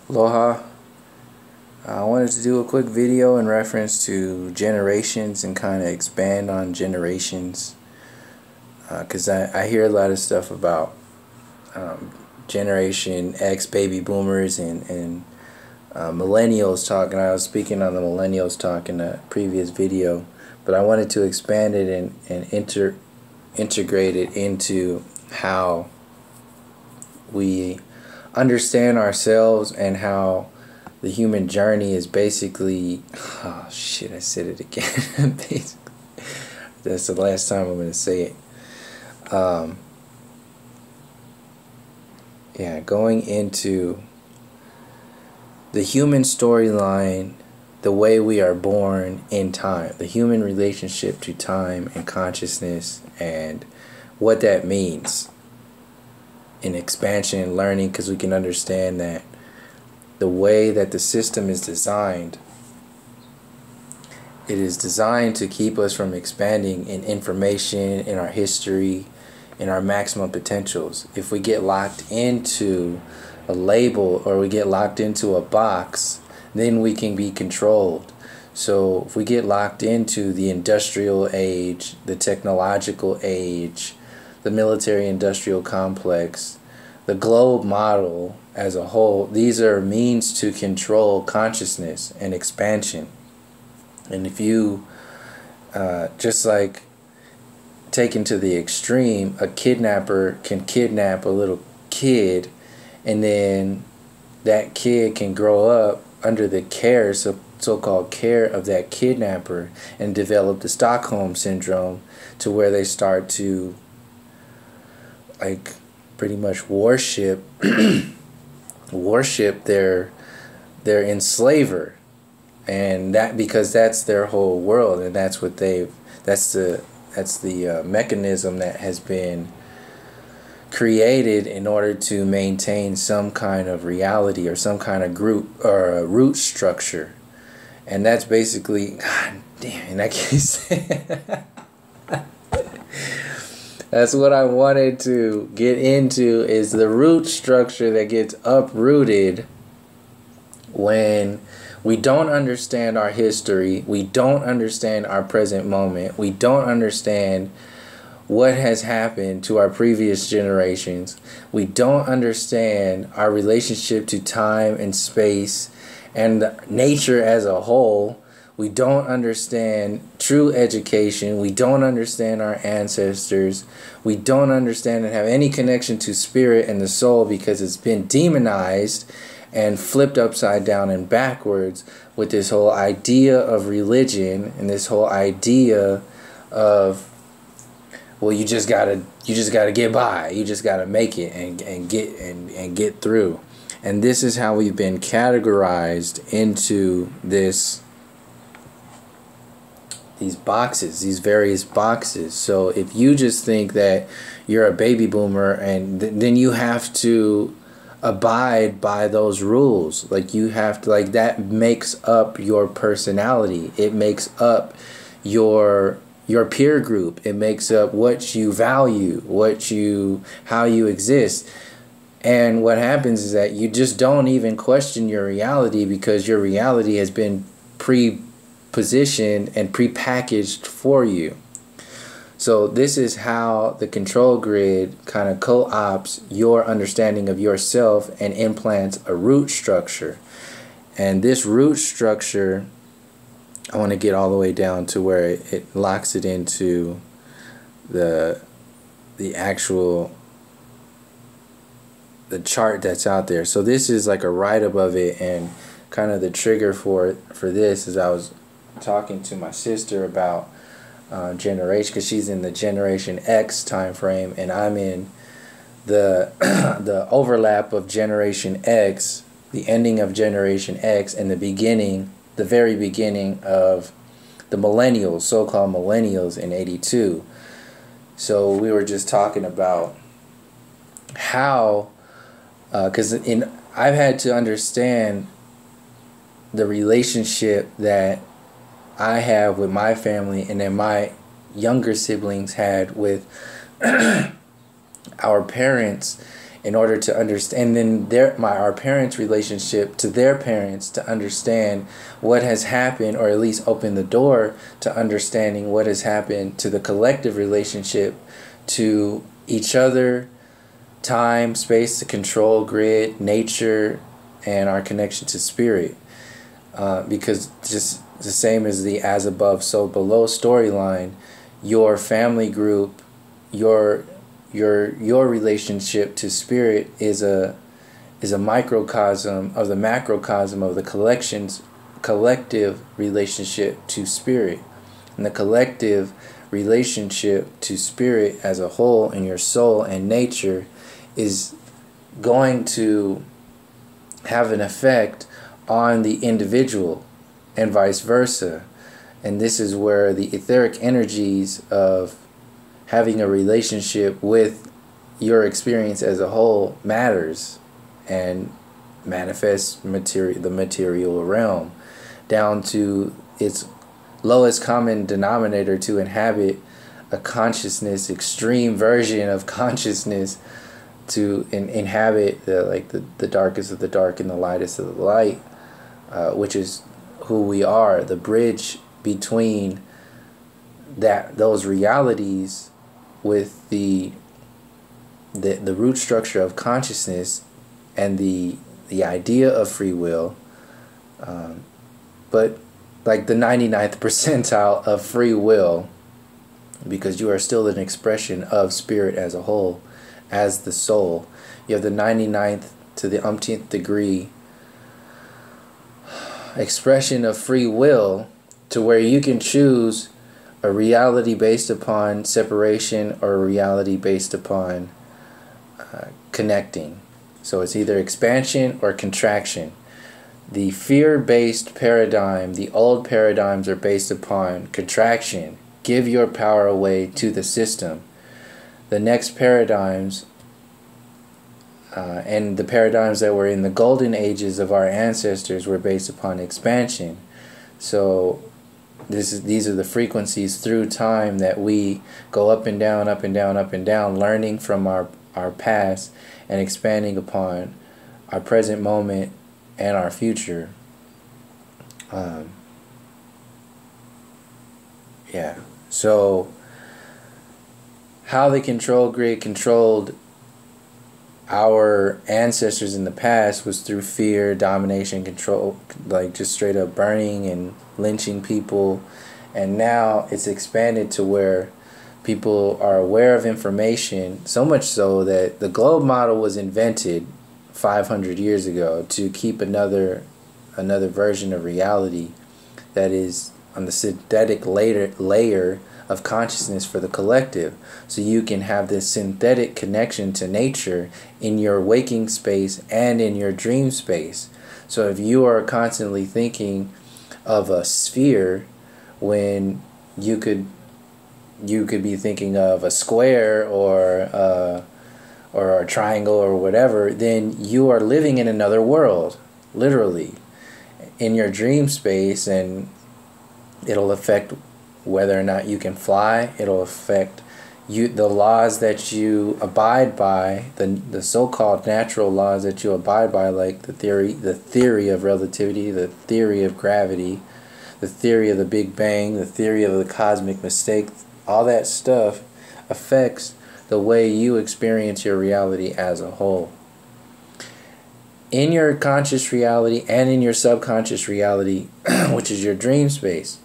Aloha. I wanted to do a quick video in reference to generations and kind of expand on generations, because I hear a lot of stuff about Generation X baby boomers and Millennials talk, and I was speaking on the Millennials talk in a previous video, but I wanted to expand it and integrate it into how we understand ourselves and how the human journey is basically, oh shit, I said it again. Basically, that's the last time I'm going to say it. Yeah, going into the human storyline, the way we are born in time, the human relationship to time and consciousness, and what that means in expansion and learning, because we can understand that the way that the system is designed, it is designed to keep us from expanding in information, in our history, in our maximum potentials. If we get locked into a label or we get locked into a box, then we can be controlled. So if we get locked into the industrial age, the technological age, the military industrial complex, the globe model as a whole, these are means to control consciousness and expansion. And if you just like taken to the extreme, a kidnapper can kidnap a little kid, and then that kid can grow up under the care, so-called care of that kidnapper, and develop the Stockholm syndrome, to where they start to like pretty much worship their enslaver, and that because that's their whole world, and that's what that's the mechanism that has been created in order to maintain some kind of reality or some kind of group or a root structure. And that's basically, god damn, and I can't say that's what I wanted to get into, is the root structure that gets uprooted when we don't understand our history, we don't understand our present moment, we don't understand what has happened to our previous generations, we don't understand our relationship to time and space and nature as a whole. We don't understand true education. We don't understand our ancestors. We don't understand and have any connection to spirit and the soul, because it's been demonized and flipped upside down and backwards with this whole idea of religion and this whole idea of, well, you just gotta get by. You just gotta make it and get through. And this is how we've been categorized into these boxes, these various boxes. So if you just think that you're a baby boomer, and then you have to abide by those rules, like you have to, like that makes up your personality. It makes up your peer group. It makes up what you value, how you exist. And what happens is that you just don't even question your reality, because your reality has been pre-positioned and pre-packaged for you. So this is how the control grid kind of co-opts your understanding of yourself and implants a root structure. And this root structure, I want to get all the way down to where it locks it into the chart that's out there. So this is like a right above it, and kind of the trigger for this is I was talking to my sister about generation, because she's in the Generation X time frame, and I'm in the the overlap of Generation X, the ending of Generation X, and the very beginning of the Millennials, so-called Millennials, in '82. So we were just talking about how, because I've had to understand the relationship that I have with my family, and then my younger siblings had with our parents, in order to understand, and then our parents' relationship to their parents, to understand what has happened, or at least open the door to understanding what has happened to the collective relationship to each other, time, space, the control grid, nature, and our connection to spirit. Because just the same as the as above so below storyline, your family group, your relationship to spirit is a microcosm of the macrocosm of the collective relationship to spirit. And the collective relationship to spirit as a whole in your soul and nature is going to have an effect on the individual and vice versa. And this is where the etheric energies of having a relationship with your experience as a whole matters and manifests the material realm down to its lowest common denominator to inhabit a consciousness, extreme version of consciousness, to inhabit the darkest of the dark and the lightest of the light, which is who we are, the bridge between those realities with the root structure of consciousness and the idea of free will, but like the 99th percentile of free will, because you are still an expression of spirit as a whole, as the soul. You have the 99th to the umpteenth degree expression of free will, to where you can choose a reality based upon separation or a reality based upon connecting. So it's either expansion or contraction. The fear-based paradigm, the old paradigms, are based upon contraction. Give your power away to the system. The next paradigms, and the paradigms that were in the golden ages of our ancestors, were based upon expansion. So these are the frequencies through time that we go up and down, up and down, up and down, learning from our past and expanding upon our present moment and our future. Yeah. So how the control grid controlled our ancestors in the past was through fear, domination, control, like just straight up burning and lynching people. And now it's expanded to where people are aware of information, so much so that the globe model was invented 500 years ago to keep another version of reality that is on the synthetic layer of consciousness for the collective. So you can have this synthetic connection to nature in your waking space and in your dream space. So if you are constantly thinking of a sphere when you could be thinking of a square or a triangle or whatever, then you are living in another world, literally, in your dream space, and it'll affect whether or not you can fly. It'll affect the laws that you abide by, the so-called natural laws that you abide by, like the theory of relativity, the theory of gravity, the theory of the Big Bang, the theory of the cosmic mistake. All that stuff affects the way you experience your reality as a whole. In your conscious reality and in your subconscious reality, which is your dream space.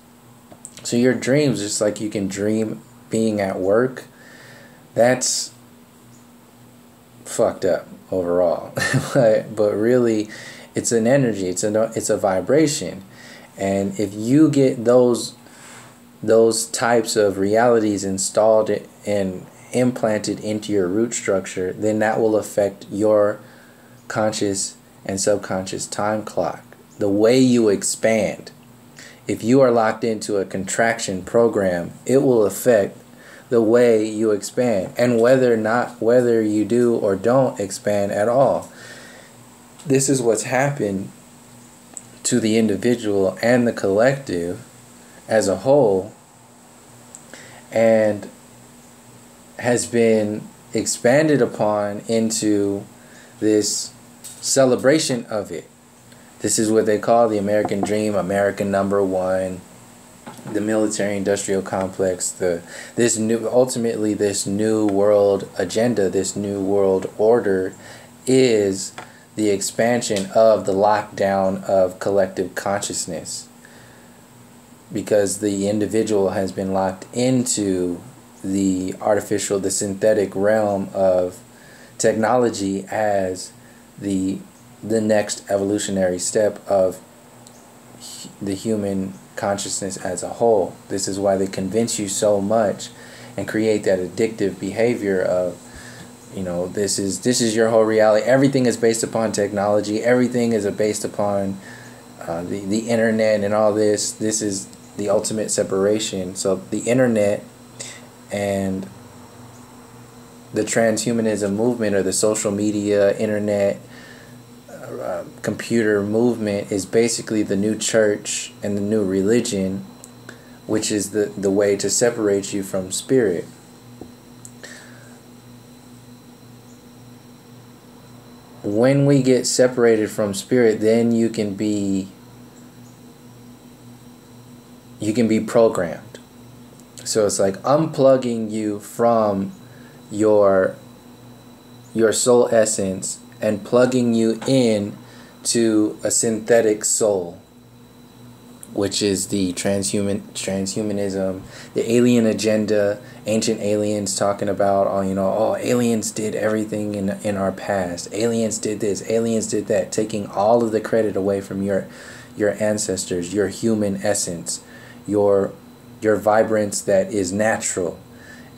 So your dreams, just like you can dream being at work, that's fucked up overall. But really, it's an energy, it's a vibration. And if you get those types of realities installed and implanted into your root structure, then that will affect your conscious and subconscious time clock, the way you expand. If you are locked into a contraction program, it will affect the way you expand, and whether you do or don't expand at all. This is what's happened to the individual and the collective as a whole, and has been expanded upon into this celebration of it. This is what they call the American dream, American number one, the military-industrial complex, this new world agenda, this new world order is the expansion of the lockdown of collective consciousness, because the individual has been locked into the synthetic realm of technology as the next evolutionary step of the human consciousness as a whole. This is why they convince you so much and create that addictive behavior of, this is your whole reality. Everything is based upon technology. Everything is based upon the internet and all this. This is the ultimate separation. So the internet and the transhumanism movement, or the social media, internet, computer movement, is basically the new church and the new religion, which is the way to separate you from spirit. When we get separated from spirit, then you can be programmed. So it's like unplugging you from your soul essence and plugging you in to a synthetic soul, which is the transhumanism, the alien agenda, ancient aliens talking about, aliens did everything in our past. Aliens did this, aliens did that, taking all of the credit away from your ancestors, your human essence, your vibrance that is natural,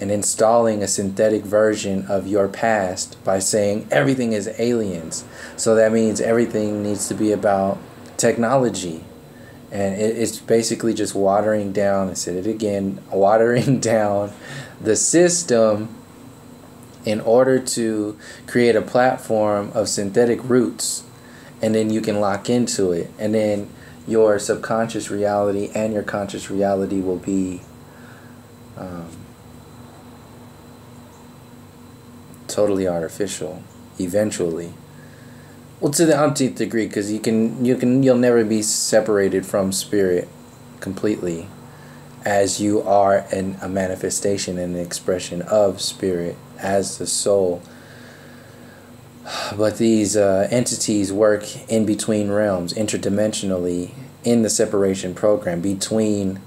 and installing a synthetic version of your past by saying everything is aliens. So that means everything needs to be about technology. And it's basically just watering down, I said it again, watering down the system in order to create a platform of synthetic roots. And then you can lock into it. And then your subconscious reality and your conscious reality will be totally artificial eventually. Well, to the umpteenth degree, because you'll never be separated from spirit completely, as you are a manifestation and an expression of spirit as the soul. But these entities work in between realms, interdimensionally, in the separation program, between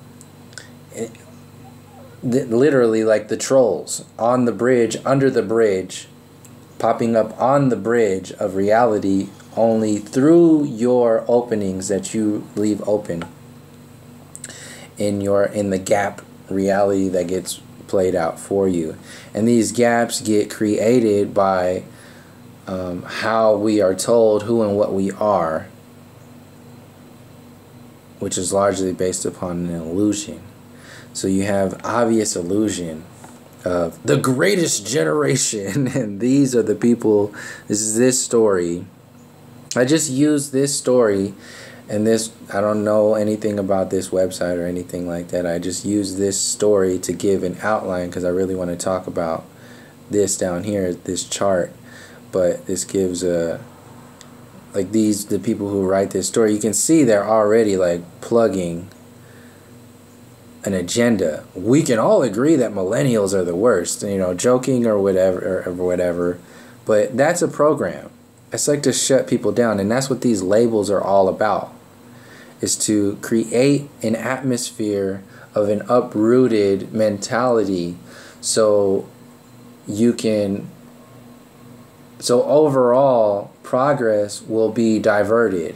literally like the trolls on the bridge, under the bridge, popping up on the bridge of reality only through your openings that you leave open in the gap reality that gets played out for you. And these gaps get created by how we are told who and what we are, which is largely based upon an illusion. So you have obvious illusion of the greatest generation, and these are the people. This is this story. I just used this story, and this, I don't know anything about this website or anything like that. I just used this story to give an outline because I really want to talk about this down here, this chart. But this gives the people who write this story, you can see they're already like plugging an agenda. We can all agree that millennials are the worst, joking or whatever, but that's a program. It's like to shut people down, and that's what these labels are all about, is to create an atmosphere of an uprooted mentality so overall progress will be diverted.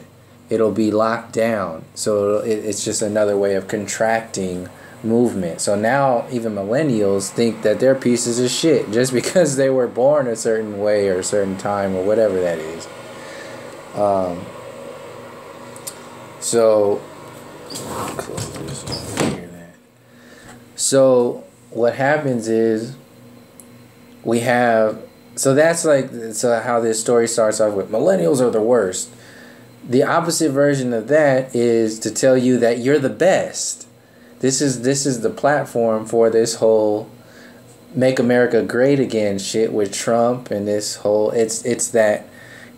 It'll be locked down. So it's just another way of contracting movement. So now even millennials think that they're pieces of shit just because they were born a certain way or a certain time or whatever that is. So what happens is so how this story starts off with millennials are the worst. The opposite version of that is to tell you that you're the best. This is the platform for this whole Make America Great Again shit with Trump and this whole it's that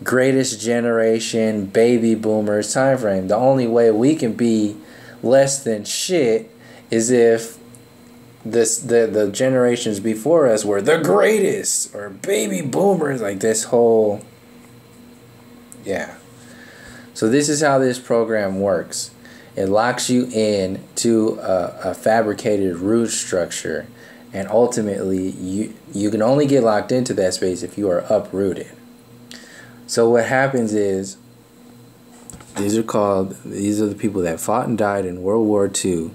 greatest generation, baby boomers time frame. The only way we can be less than shit is if the generations before us were the greatest, or baby boomers, like this whole, yeah. So this is how this program works. It locks you in to a fabricated root structure, and ultimately you can only get locked into that space if you are uprooted. So what happens is, these are the people that fought and died in World War II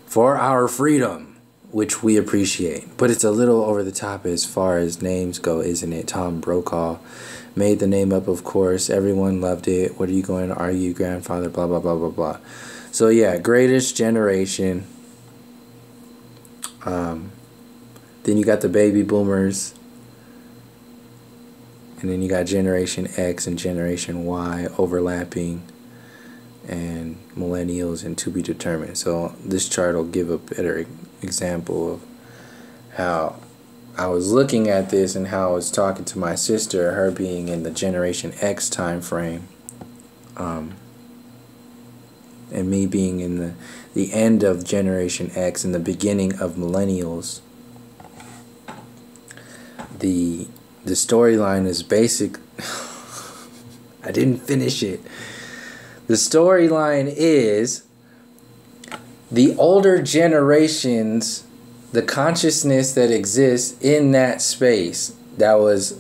for our freedom, which we appreciate. But it's a little over the top as far as names go, isn't it? Tom Brokaw made the name up, of course. Everyone loved it. What are you going to argue, grandfather? Blah, blah, blah, blah, blah. So yeah, greatest generation. Then you got the baby boomers. And then you got Generation X and Generation Y overlapping, and Millennials and to be determined. So this chart will give a better example of how I was looking at this and how I was talking to my sister, her being in the Generation X time frame, and me being in the end of Generation X and the beginning of Millennials. The storyline is basic. I didn't finish it. The storyline is the older generations, the consciousness that exists in that space that was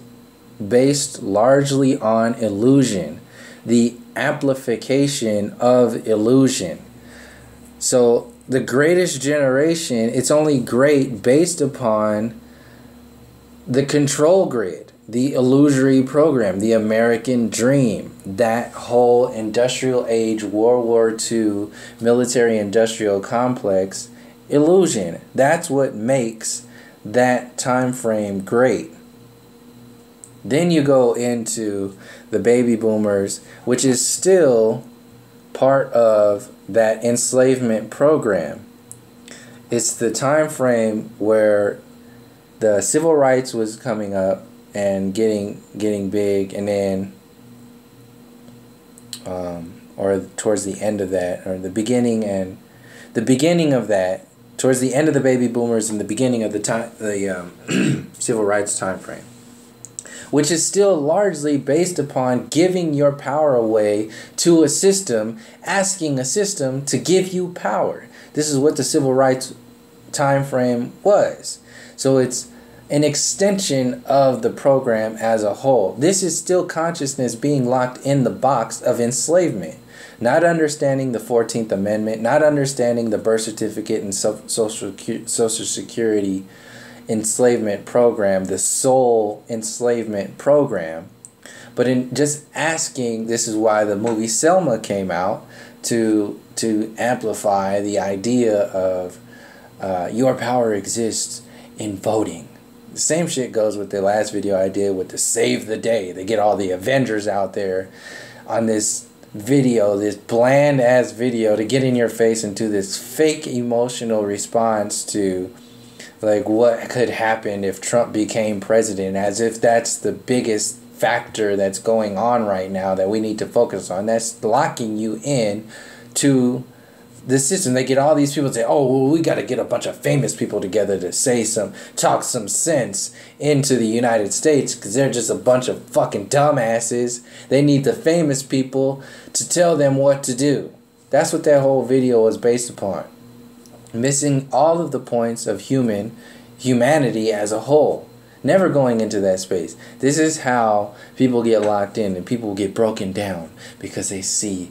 based largely on illusion, the amplification of illusion. So the greatest generation, it's only great based upon the control grid, the illusory program, the American dream, that whole industrial age, World War II, military-industrial complex illusion. That's what makes that time frame great. Then you go into the baby boomers, which is still part of that enslavement program. It's the time frame where the civil rights was coming up and getting big, and then or towards the end of that, or the beginning of that, towards the end of the baby boomers and the beginning of the civil rights time frame, which is still largely based upon giving your power away to a system, asking a system to give you power. This is what the civil rights time frame was. So it's an extension of the program as a whole. This is still consciousness being locked in the box of enslavement. Not understanding the 14th Amendment, not understanding the birth certificate and Social Security enslavement program, the soul enslavement program. But in just asking, this is why the movie Selma came out, to amplify the idea of your power exists in voting. The same shit goes with the last video I did with the Save the Day. They get all the Avengers out there on this video, this bland ass video, to get in your face and do this fake emotional response to like what could happen if Trump became president, as if that's the biggest factor that's going on right now that we need to focus on. That's locking you in to the system. They get all these people to say, oh, well, we got to get a bunch of famous people together to talk some sense into the United States, because they're just a bunch of fucking dumbasses. They need the famous people to tell them what to do. That's what that whole video was based upon. Missing all of the points of humanity as a whole. Never going into that space. This is how people get locked in and people get broken down, because they see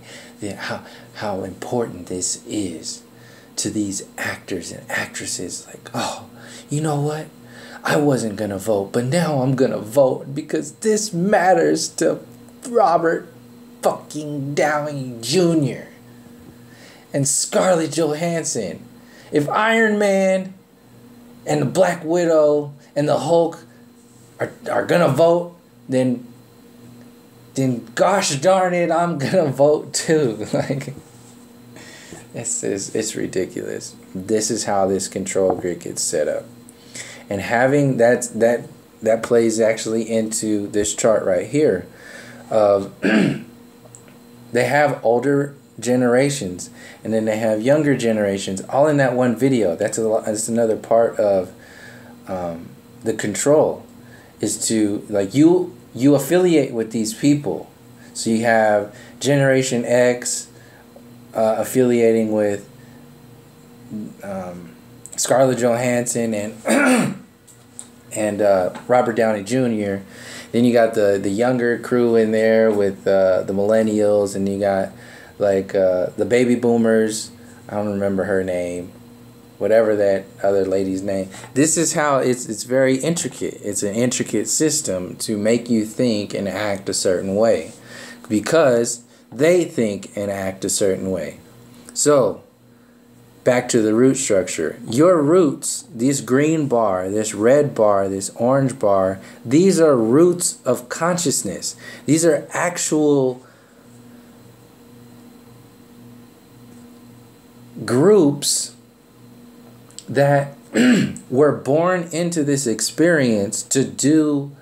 how important this is to these actors and actresses. Like, oh, you know what? I wasn't going to vote, but now I'm going to vote because this matters to Robert fucking Downey Jr. and Scarlett Johansson. If Iron Man and the Black Widow and the Hulk are going to vote, then gosh darn it, I'm gonna vote too. Like, it's ridiculous. This is how this control grid gets set up, and having that plays actually into this chart right here, of they have older generations and then they have younger generations all in that one video. That's another part of the control, is to, like, you affiliate with these people. So you have Generation X affiliating with Scarlett Johansson and Robert Downey Jr. Then you got the younger crew in there with the Millennials, and you got like the baby boomers. I don't remember her name, whatever that other lady's name. This is how it's very intricate. It's an intricate system to make you think and act a certain way, because they think and act a certain way. So back to the root structure. Your roots, this green bar, this red bar, this orange bar, these are roots of consciousness. These are actual groups that were born into this experience to do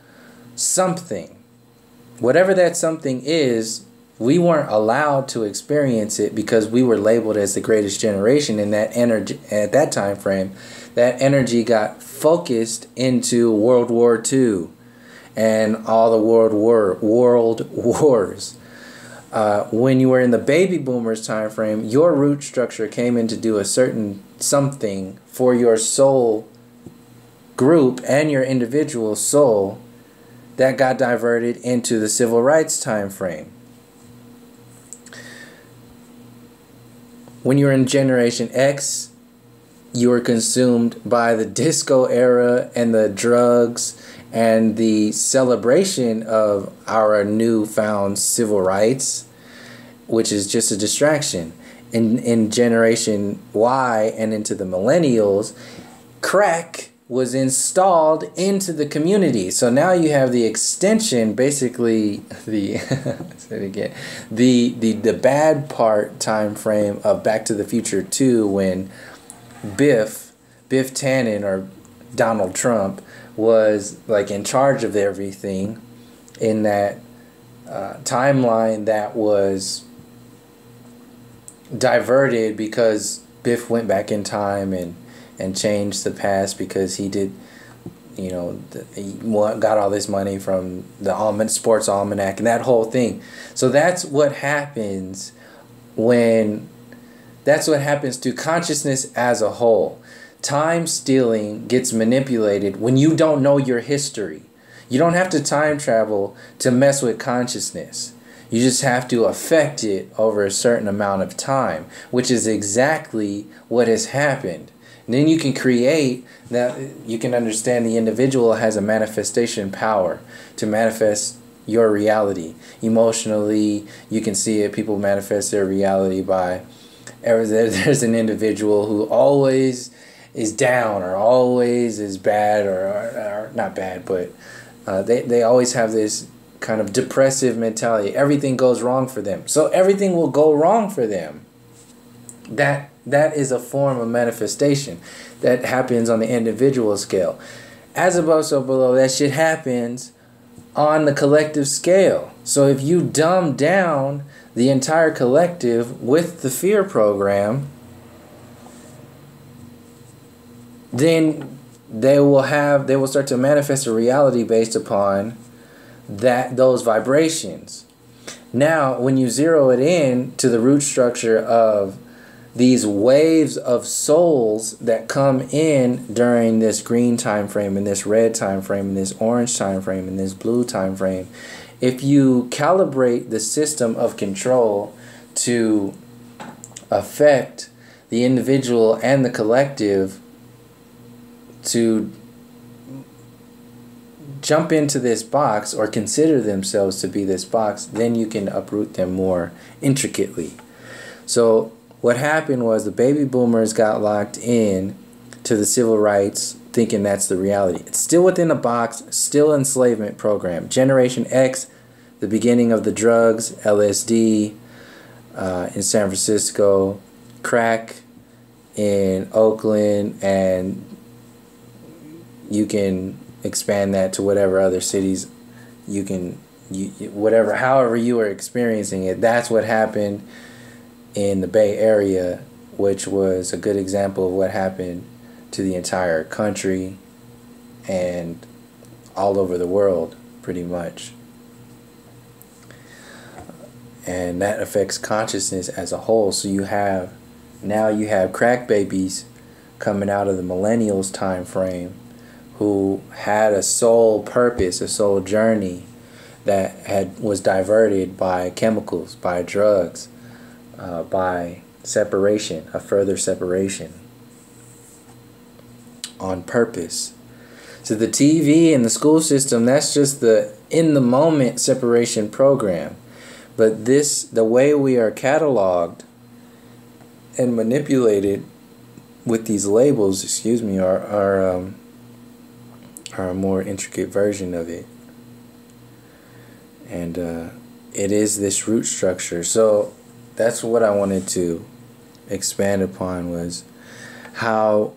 something. Whatever that something is, we weren't allowed to experience it because we were labeled as the greatest generation in that energy at that time frame. That energy got focused into World War II and all the world wars. When you were in the baby boomers time frame, your root structure came in to do a certain something for your soul group and your individual soul that got diverted into the civil rights time frame. When you were in Generation X, you were consumed by the disco era and the drugs and the celebration of our newfound civil rights, which is just a distraction. In Generation Y and into the Millennials, crack was installed into the community. So now you have the extension, basically the the bad part time frame of Back to the Future 2, when Biff Tannen, or Donald Trump, was like in charge of everything in that timeline that was diverted because Biff went back in time and changed the past because he did, he got all this money from the sports almanac and that whole thing. So that's what happens to consciousness as a whole. Time stealing gets manipulated when you don't know your history. You don't have to time travel to mess with consciousness. You just have to affect it over a certain amount of time, which is exactly what has happened. And then you can create that. You can understand the individual has a manifestation power to manifest your reality. Emotionally, you can see it. People manifest their reality by, there's an individual who always is down or always is bad or not bad, but they always have this kind of depressive mentality. Everything goes wrong for them. So everything will go wrong for them. That is a form of manifestation that happens on the individual scale. As above, so below, that shit happens on the collective scale. So if you dumb down the entire collective with the fear program, then they will start to manifest a reality based upon those vibrations. Now, when you zero it in to the root structure of these waves of souls that come in during this green time frame and this red time frame and this orange time frame and this blue time frame, if you calibrate the system of control to affect the individual and the collective to jump into this box or consider themselves to be this box, then you can uproot them more intricately. So what happened was the baby boomers got locked in to the civil rights, thinking that's the reality. It's still within a box, still enslavement program. Generation X, the beginning of the drugs, LSD in San Francisco, crack in Oakland, and you can expand that to whatever other cities you can whatever, however you were experiencing it, that's what happened in the Bay Area, which was a good example of what happened to the entire country and all over the world, pretty much. And that affects consciousness as a whole. So you have crack babies coming out of the Millennials time frame who had a soul purpose, a soul journey that was diverted by chemicals, by drugs, by separation, a further separation on purpose. So the TV and the school system, that's just the in the moment separation program. But the way we are cataloged and manipulated with these labels, are a more intricate version of it. And it is this root structure. So that's what I wanted to expand upon, was how,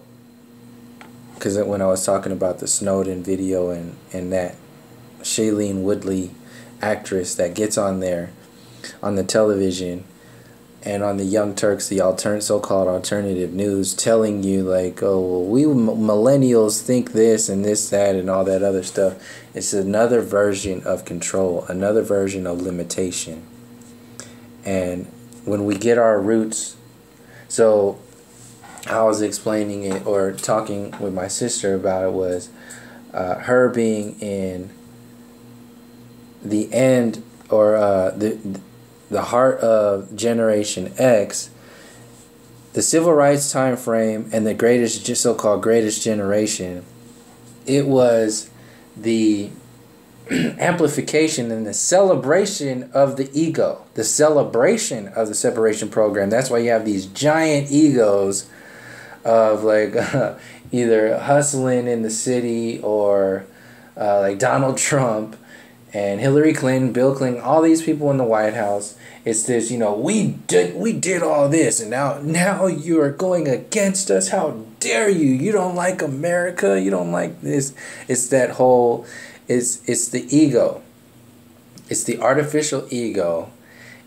because when I was talking about the Snowden video and that Shailene Woodley actress that gets on there on the television and on the Young Turks, the so-called alternative news, telling you like, oh, well, we millennials think this and this, that, and all that other stuff. It's another version of control, another version of limitation. And when we get our roots, so I was explaining it or talking with my sister about it, was her being in the end, or the heart of Generation X, the civil rights time frame, and the so-called greatest generation. It was the amplification and the celebration of the ego, the celebration of the separation program. That's why you have these giant egos of like either hustling in the city or like Donald Trump and Hillary Clinton, Bill Clinton, all these people in the White House. It's this, we did all this, and now you are going against us. How dare you? You don't like America. You don't like this. It's that whole, it's the ego. It's the artificial ego.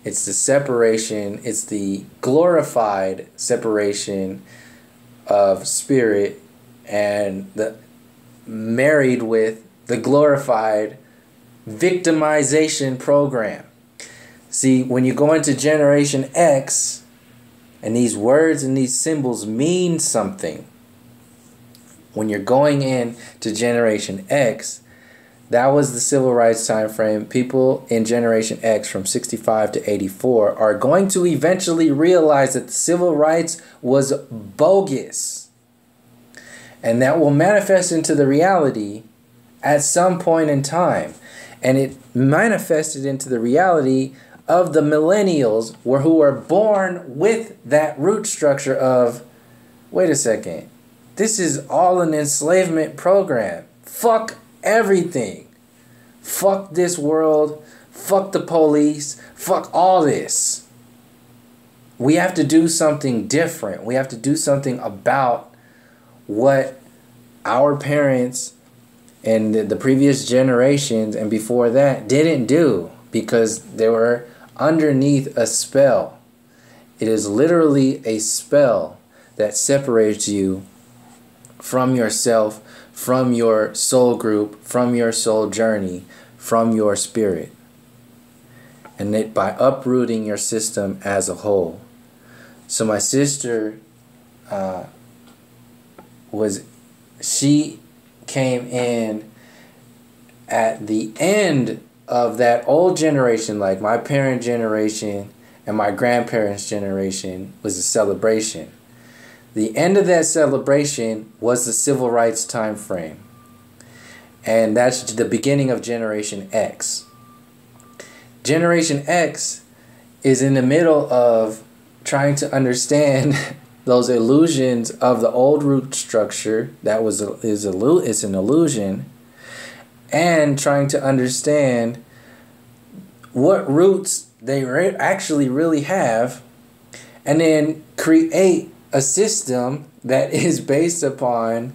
It's the separation. It's the glorified separation of spirit and the married with the glorified victimization program. See, when you go into Generation X, and these words and these symbols mean something, when you're going in to Generation X, that was the civil rights time frame. People in Generation X from 65 to 84 are going to eventually realize that the civil rights was bogus. And that will manifest into the reality at some point in time. And it manifested into the reality of the millennials, who are born with that root structure of, wait a second, this is all an enslavement program. Fuck everything. Fuck this world. Fuck the police. Fuck all this. We have to do something different. We have to do something about what our parents and the previous generations and before that didn't do, because they were underneath a spell. It is literally a spell that separates you from yourself, from your soul group, from your soul journey, from your spirit. And it by uprooting your system as a whole. So my sister she came in at the end of that old generation, like my parent generation and my grandparents' generation, was a celebration. The end of that celebration was the civil rights time frame. And that's the beginning of Generation X. Generation X is in the middle of trying to understand those illusions of the old root structure that is an illusion, and trying to understand what roots they actually really have, and then create a system that is based upon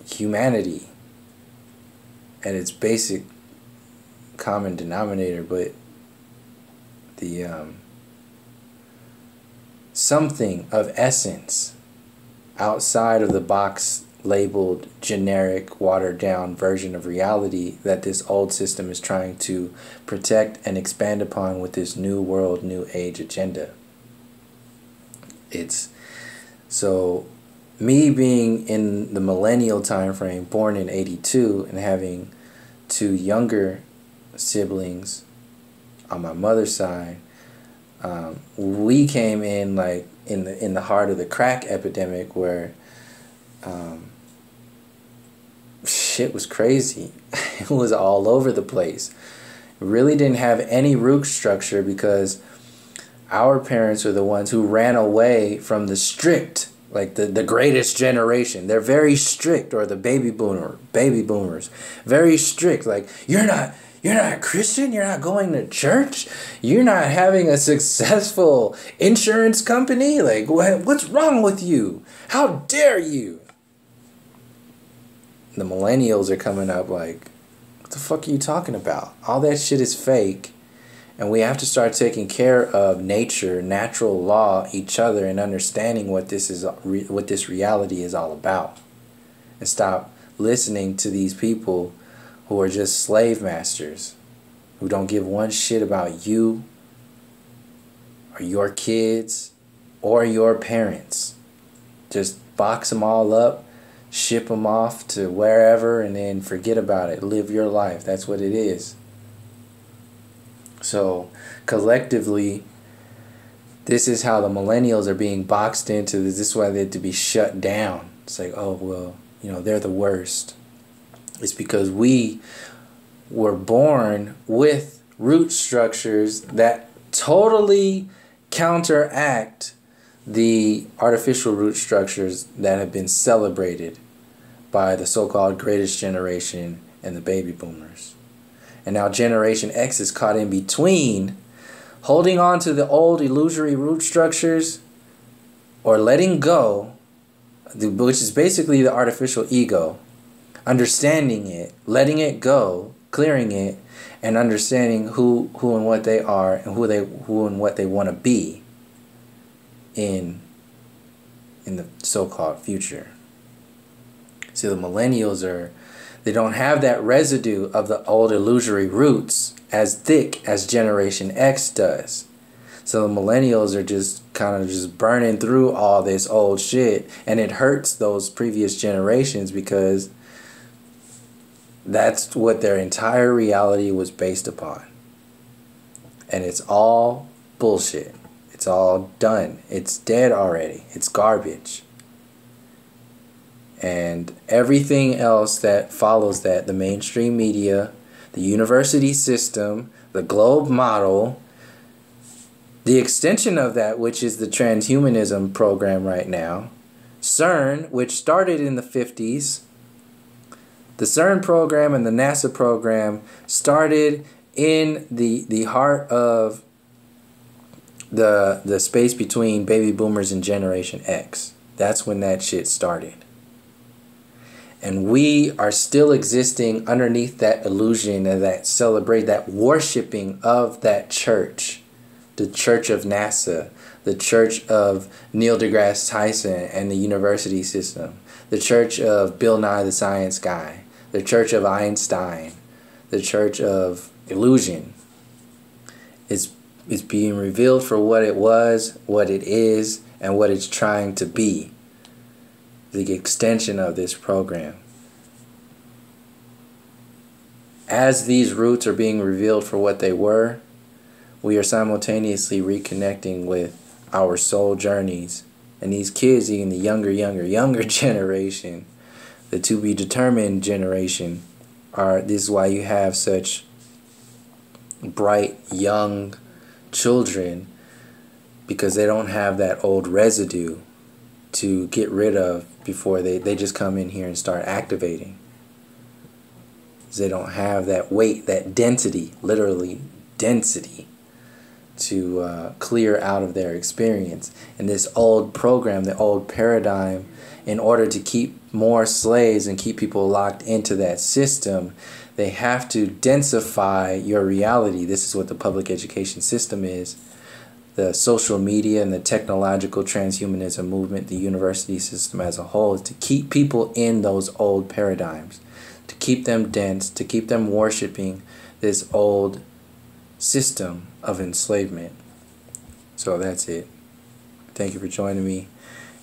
humanity, at its basic common denominator, but the something of essence outside of the box labeled generic, watered down version of reality that this old system is trying to protect and expand upon with this new world, new age agenda. It's so me being in the millennial time frame, born in 82, and having two younger siblings on my mother's side, we came in like in the heart of the crack epidemic where shit was crazy. It was all over the place. It really didn't have any root structure because our parents were the ones who ran away from the strict, like the greatest generation. They're very strict, or the baby boomers, very strict. Like, you're not Christian, you're not going to church, you're not having a successful insurance company. Like, what's wrong with you? How dare you? The millennials are coming up like, what the fuck are you talking about? All that shit is fake. And we have to start taking care of nature, natural law, each other, and understanding what this is, what this reality is all about. And stop listening to these people who are just slave masters, who don't give one shit about you, or your kids, or your parents. Just box them all up, ship them off to wherever, and then forget about it. Live your life. That's what it is. So, collectively, this is how the millennials are being boxed into. This is why they're to be shut down. It's like, oh, well, you know, they're the worst. It's because we were born with root structures that totally counteract the artificial root structures that have been celebrated by the so-called greatest generation and the baby boomers. And now Generation X is caught in between, holding on to the old illusory root structures or letting go, which is basically the artificial ego, understanding it, letting it go, clearing it, and understanding who and what they are and who and what they want to be in the so-called future. See, the millennials they don't have that residue of the old illusory roots as thick as Generation X does. So the millennials are just kind of just burning through all this old shit, and it hurts those previous generations because that's what their entire reality was based upon. And it's all bullshit. It's all done. It's dead already. It's garbage. And everything else that follows that, the mainstream media, the university system, the globe model, the extension of that, which is the transhumanism program right now, CERN, which started in the 50s, the CERN program and the NASA program started in the heart of the space between baby boomers and Generation X. That's when that shit started. And we are still existing underneath that illusion and that celebrate, that worshiping of that church. The church of NASA, the church of Neil deGrasse Tyson and the university system, the church of Bill Nye the Science Guy, the church of Einstein, the church of illusion. It's being revealed for what it was, what it is, and what it's trying to be. The extension of this program. As these roots are being revealed for what they were, we are simultaneously reconnecting with our soul journeys. And these kids, even the younger generation, the to be determined generation, this is why you have such bright young children, because they don't have that old residue to get rid of before they just come in here and start activating. They don't have that weight, that density, literally density, to clear out of their experience. And this old program, the old paradigm, in order to keep more slaves and keep people locked into that system, they have to densify your reality. This is what the public education system is. The social media and the technological transhumanism movement, the university system as a whole, is to keep people in those old paradigms, to keep them dense, to keep them worshiping this old system of enslavement. So that's it. Thank you for joining me.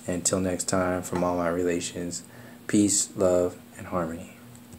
Until next time, from all my relations, peace, love, and harmony.